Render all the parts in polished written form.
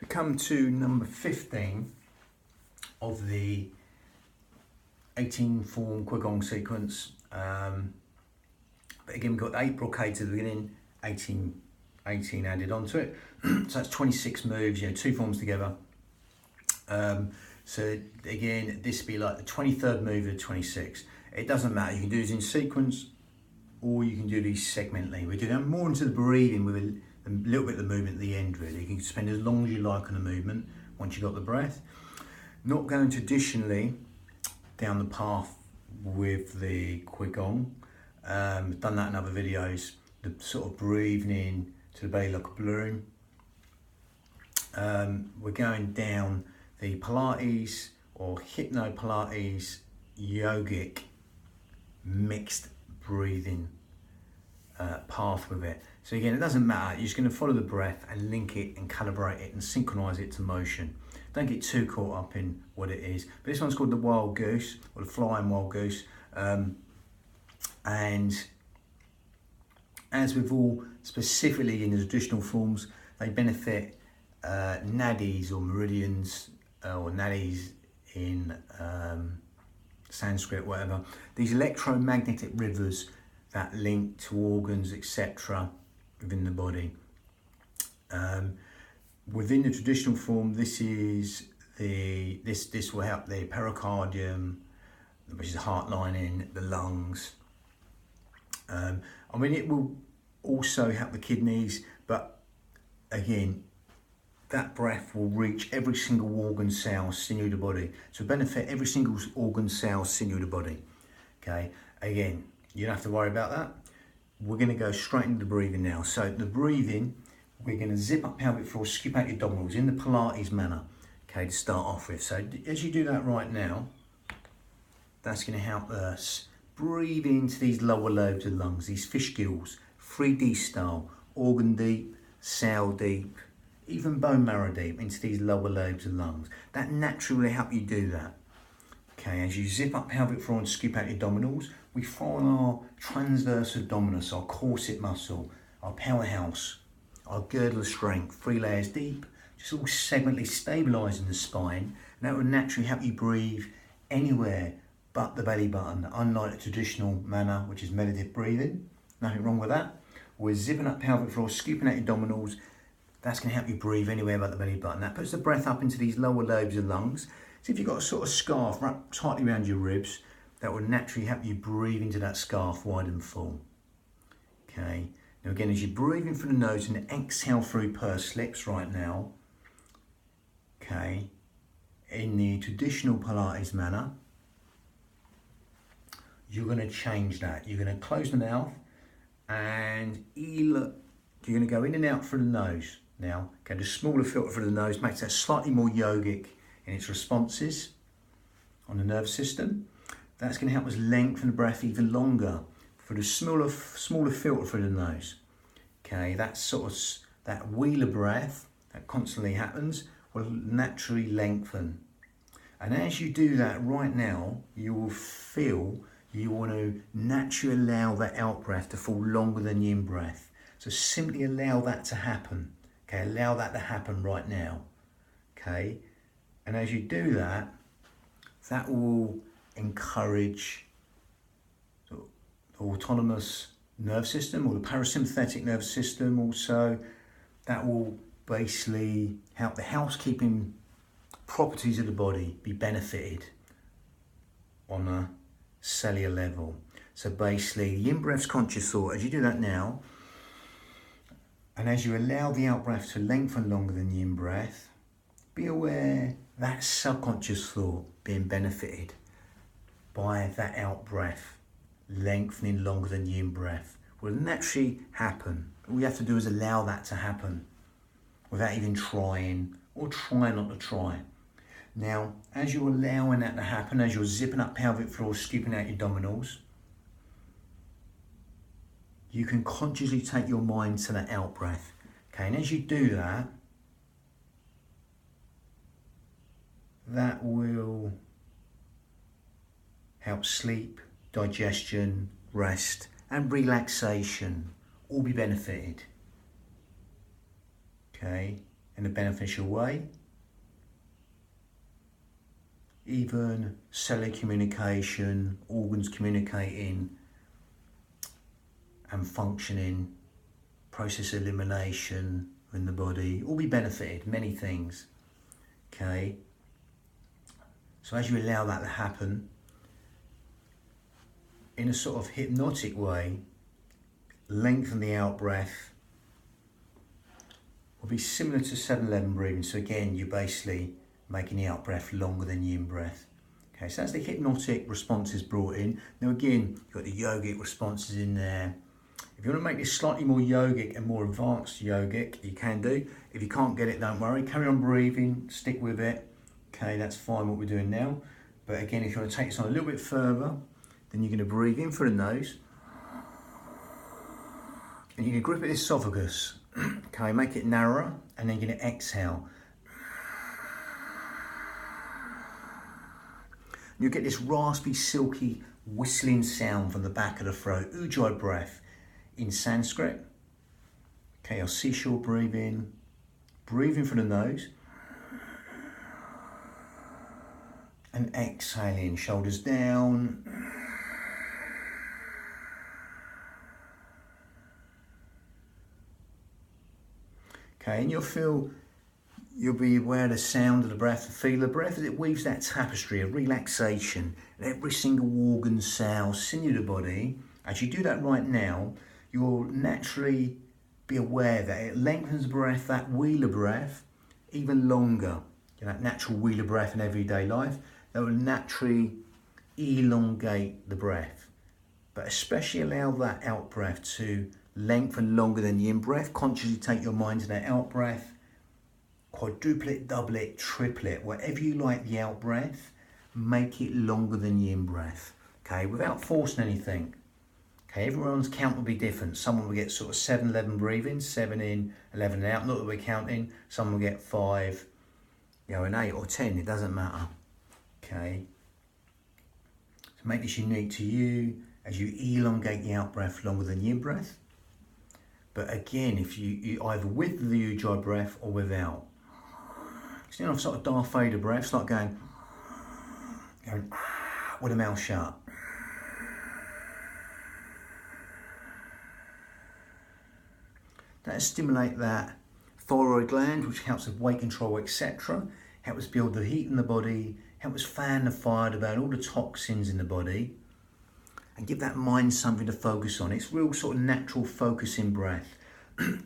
come to number 15 of the 18 form qigong sequence. But again, we've got 8 brocades at the beginning, 18 added onto it. So that's 26 moves, 2 forms together. So again, this would be like the 23rd move of 26. It doesn't matter, you can do this in sequence or you can do these segmentally. We do them more into the breathing with a little bit of the movement at the end really. You can spend as long as you like on the movement once you've got the breath. Not going traditionally down the path with the qigong. Done that in other videos. The sort of breathing in to the belly like a balloon. We're going down the Pilates or hypno Pilates yogic mixed breathing path with it. So again, it doesn't matter, you're just going to follow the breath and link it and calibrate it and synchronize it to motion. Don't get too caught up in what it is. But this one's called the wild goose, or the flying wild goose. And as with all, specifically in the traditional forms, they benefit nadis or meridians, or nadis in Sanskrit, whatever. These electromagnetic rivers that link to organs, etc., within the body. Within the traditional form, this will help the pericardium, which is the heart lining, the lungs. I mean, it will also help the kidneys, but again, that breath will reach every single organ, cell, sinew of the body. So benefit every single organ, cell, sinew of the body. Okay, again, you don't have to worry about that. We're going to go straight into the breathing now. So the breathing, we're going to zip up pelvic floor, skip out your abdominals in the Pilates manner, okay, to start off with. So as you do that right now, that's going to help us breathe into these lower lobes of the lungs, these fish gills, 3D style, organ deep, cell deep, even bone marrow deep into these lower lobes of the lungs. That naturally help you do that. Okay, as you zip up pelvic floor and scoop out your abdominals, we follow our transverse abdominis, our corset muscle, our powerhouse, our girdle of strength, 3 layers deep, just all segmentally stabilising the spine. And that will naturally help you breathe anywhere but the belly button, unlike the traditional manner, which is meditative breathing. Nothing wrong with that. We're zipping up pelvic floor, scooping out your abdominals. That's going to help you breathe anywhere but the belly button. That puts the breath up into these lower lobes of the lungs. So if you've got a sort of scarf wrapped tightly around your ribs, that will naturally help you breathe into that scarf wide and full. Okay. Now again, as you're breathing through the nose and exhale through pursed lips right now, okay, in the traditional Pilates manner, you're going to change that. You're going to close the mouth and you're going to go in and out through the nose. Now, okay, the smaller filter through the nose makes that slightly more yogic in its responses on the nervous system. That's going to help us lengthen the breath even longer for the smaller filter through the nose. Okay, that wheeler breath that constantly happens will naturally lengthen. And as you do that right now, you will feel you want to naturally allow that out breath to fall longer than the in breath. So simply allow that to happen. Okay, allow that to happen right now. Okay, and as you do that, that will encourage the autonomous nerve system or the parasympathetic nervous system also. That will basically help the housekeeping properties of the body be benefited on a cellular level. So basically, the in-breath's conscious thought, as you do that now, and as you allow the out-breath to lengthen longer than the in-breath, be aware that subconscious thought being benefited by that out-breath lengthening longer than the in-breath will naturally happen. All you have to do is allow that to happen without even trying or try not to try. Now, as you're allowing that to happen, as you're zipping up pelvic floor, scooping out your abdominals, you can consciously take your mind to that out breath. Okay, and as you do that, that will help sleep, digestion, rest, and relaxation all be benefited. Okay, in a beneficial way. Even cellular communication, organs communicating and functioning, process elimination in the body, all be benefited, many things. Okay, so as you allow that to happen in a sort of hypnotic way, lengthen the out breath. Will be similar to 7-11 breathing. So again, you're basically making the out breath longer than the in breath. Okay, so that's the hypnotic responses brought in. Now again, you've got the yogic responses in there. If you want to make this slightly more yogic and more advanced yogic, you can do. If you can't get it, don't worry. Carry on breathing, stick with it. Okay, that's fine what we're doing now. But again, if you want to take this on a little bit further, then you're going to breathe in through the nose. And you're going to grip at the esophagus. Okay, make it narrower, and then you're going to exhale. You'll get this raspy, silky, whistling sound from the back of the throat. Ujjayi breath in Sanskrit. Okay, our seashore breathing. Breathing through the nose. And exhaling, shoulders down. Okay, and you'll be aware of the sound of the breath, the feel of the breath as it weaves that tapestry of relaxation in every single organ, cell, sinew of the body. As you do that right now, you'll naturally be aware that it lengthens the breath, that wheeler breath, even longer. You know, that natural wheeler breath in everyday life, that will naturally elongate the breath. But especially allow that out breath to lengthen longer than the in breath. Consciously take your mind to that out breath. Quadruple it, double it, triple it, whatever you like the out breath, make it longer than the in breath. Okay, without forcing anything. Okay, everyone's count will be different. Someone will get sort of 7-11 breathing, 7 in, 11 out. Not that we're counting. Some will get 5, an 8 or 10. It doesn't matter. Okay. So make this unique to you as you elongate the out breath longer than the in breath. But again, if you either with the Ujjayi breath or without. It's not sort of Darth Vader breath. It's like going with the mouth shut. That'll stimulate that thyroid gland, which helps with weight control, etc. Helps build the heat in the body, helps fan the fire to burn all the toxins in the body, and give that mind something to focus on. It's real sort of natural focusing breath.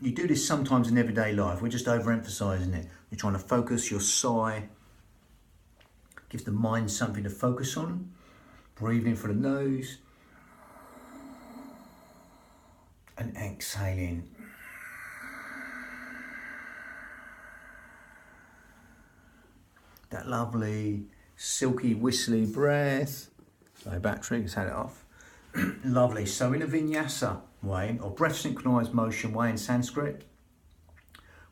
You do this sometimes in everyday life. We're just overemphasizing it. You're trying to focus your sigh. Gives the mind something to focus on. Breathing through the nose. And exhaling. That lovely, silky, whistly breath. Low battery, let's had it off. Lovely. So in a vinyasa way, or breath synchronized motion way in Sanskrit,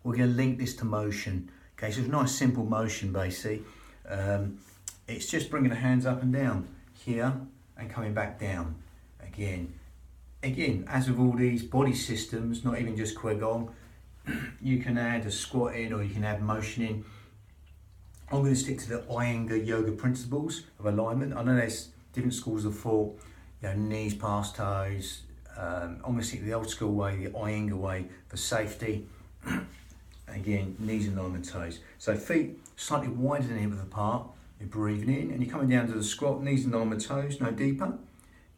we're going to link this to motion. Okay, so it's a nice simple motion basically. It's just bringing the hands up and down here and coming back down again. Again, as with all these body systems, not even just qigong, you can add a squat in or you can add motion in. I'm going to stick to the Iyengar yoga principles of alignment. I know there's different schools of thought, knees past toes. I'm going to stick to the old school way, the Iyengar way for safety. Again, knees in line with toes. So feet slightly wider than hip width apart. You're breathing in and you're coming down to the squat, knees in line with toes, no deeper.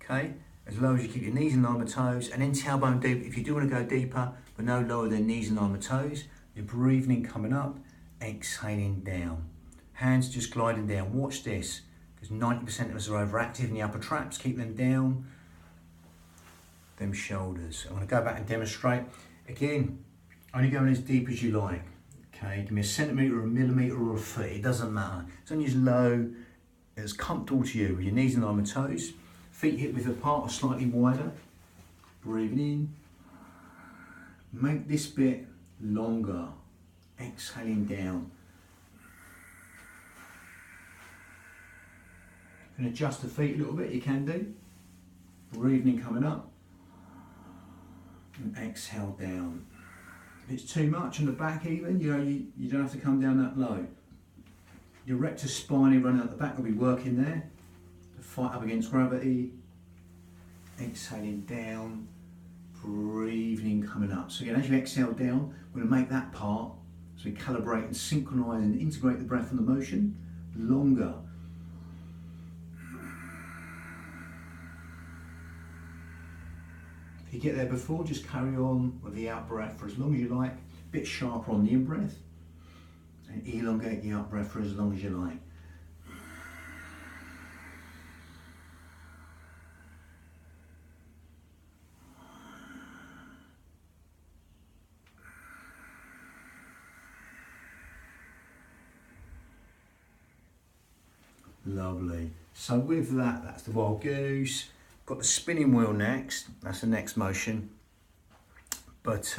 Okay, as low as you keep your knees in line with toes, and then tailbone deep. If you do want to go deeper, but no lower than knees in line with toes, you're breathing in, coming up, exhaling down. Hands just gliding down. Watch this, because 90% of us are overactive in the upper traps. Keep them down. Them shoulders. I'm going to go back and demonstrate. Again, only going as deep as you like. Okay, give me a centimetre or a millimetre or a foot. It doesn't matter. It's only as low as comfortable to you. With your knees in line with toes. Feet hip width apart or slightly wider. Breathing in. Make this bit longer. Exhaling down. You can adjust the feet a little bit, you can do. Breathing in, coming up. And exhale down. If it's too much on the back even, you know, you don't have to come down that low. Your rectus spine running out the back will be working there. To fight up against gravity. Exhaling down, breathing in, coming up. So again, as you exhale down, we're going to make that part, so we calibrate and synchronise and integrate the breath and the motion, longer. If you get there before, just carry on with the out breath for as long as you like, a bit sharper on the in breath, and elongate the out breath for as long as you like. Lovely. So with that, that's the wild goose. Got the spinning wheel next. That's the next motion. But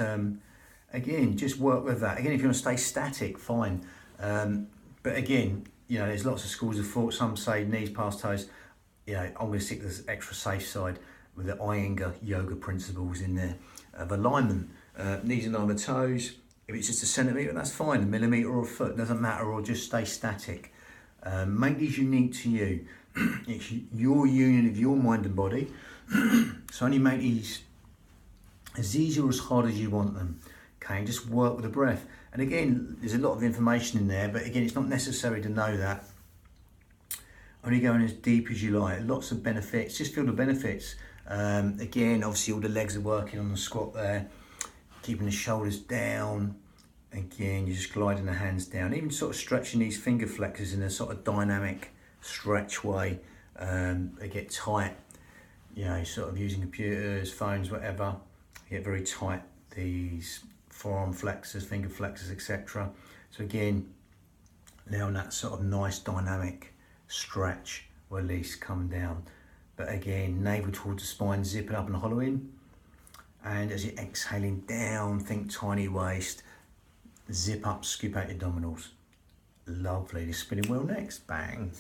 again, just work with that. Again, if you want to stay static, fine. But again, you know, there's lots of schools of thought. Some say knees past toes. You know, I'm going to stick to this extra safe side with the Iyengar yoga principles in there of alignment. Knees in line with toes. If it's just a centimetre, that's fine. A millimetre or a foot, doesn't matter. Or just stay static. Make these unique to you. It's your union of your mind and body. So only make these as easy or as hard as you want them. Okay, and just work with the breath. And again, there's a lot of information in there, but again, it's not necessary to know that. Only going as deep as you like. Lots of benefits. Just feel the benefits. Again, obviously all the legs are working on the squat there. Keeping the shoulders down. Again, you're just gliding the hands down, even sort of stretching these finger flexors in a sort of dynamic stretch way. They get tight, you know, sort of using computers, phones, whatever. You get very tight, these forearm flexors, finger flexors, etc. So again, allowing that sort of nice dynamic stretch, release, come down. But again, navel towards the spine, zip it up and hollow in. And as you're exhaling down, think tiny waist. Zip up, scoop out your abdominals. Lovely. The spinning wheel next. Bang.